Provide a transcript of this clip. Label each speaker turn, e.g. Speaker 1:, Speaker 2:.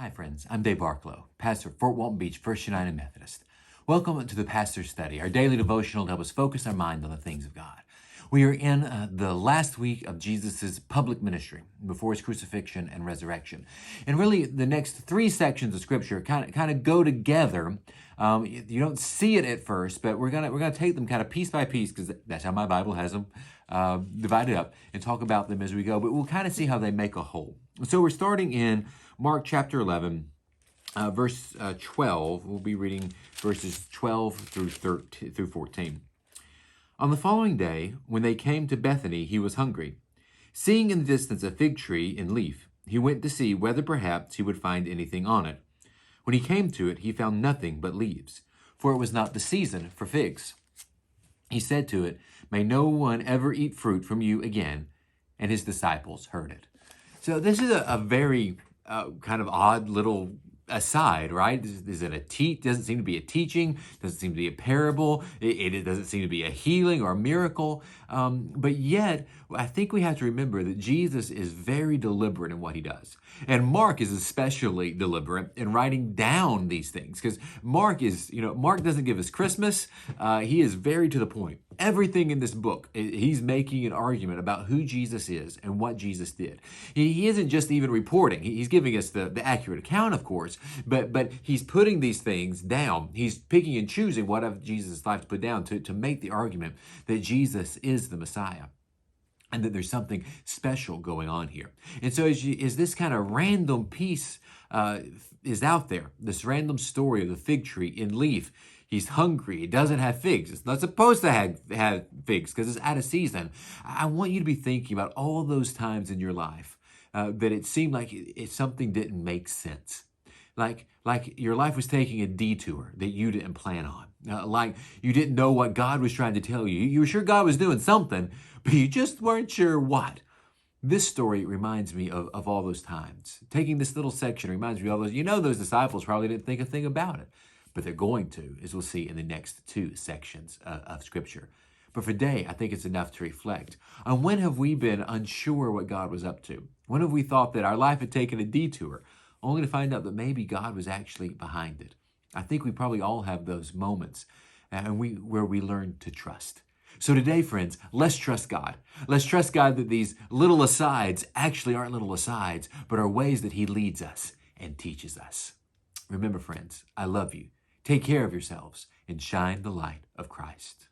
Speaker 1: Hi, friends. I'm Dave Barklow, pastor of Fort Walton Beach First United Methodist. Welcome to the Pastor's Study, our daily devotional to help us focus our mind on the things of God. We are in the last week of Jesus' public ministry before his crucifixion and resurrection. And really, the next three sections of Scripture kind of go together. You don't see it at first, but we're gonna take them kind of piece by piece, because that's how my Bible has them divided up, and talk about them as we go. But we'll kind of see how they make a whole. So we're starting in Mark chapter 11, verse 12. We'll be reading verses 12 through 14. On the following day, when they came to Bethany, he was hungry. Seeing in the distance a fig tree in leaf, he went to see whether perhaps he would find anything on it. When he came to it, he found nothing but leaves, for it was not the season for figs. He said to it, "May no one ever eat fruit from you again." And his disciples heard it. So this is a very kind of odd little aside, right? Is it doesn't seem to be a teaching, doesn't seem to be a parable, it doesn't seem to be a healing or a miracle, but yet I think we have to remember that Jesus is very deliberate in what he does. And Mark is especially deliberate in writing down these things, because Mark doesn't give us Christmas. He is very to the point. Everything in this book, he's making an argument about who Jesus is and what Jesus did. He isn't just even reporting. He's giving us the accurate account, of course, but he's putting these things down. He's picking and choosing what of Jesus' life to put down to make the argument that Jesus is the Messiah, and that there's something special going on here. And so as this kind of random piece is out there, this random story of the fig tree in leaf, he's hungry. It doesn't have figs. It's not supposed to have figs because it's out of season. I want you to be thinking about all those times in your life that it seemed like something didn't make sense. Like your life was taking a detour that you didn't plan on. Like you didn't know what God was trying to tell you. You were sure God was doing something, but you just weren't sure what. This story reminds me of all those times. Taking this little section reminds me of all those, those disciples probably didn't think a thing about it, but they're going to, as we'll see in the next two sections of Scripture. But for today, I think it's enough to reflect on when have we been unsure what God was up to? When have we thought that our life had taken a detour, only to find out that maybe God was actually behind it? I think we probably all have those moments where we learn to trust. So today, friends, let's trust God. Let's trust God that these little asides actually aren't little asides, but are ways that he leads us and teaches us. Remember, friends, I love you. Take care of yourselves and shine the light of Christ.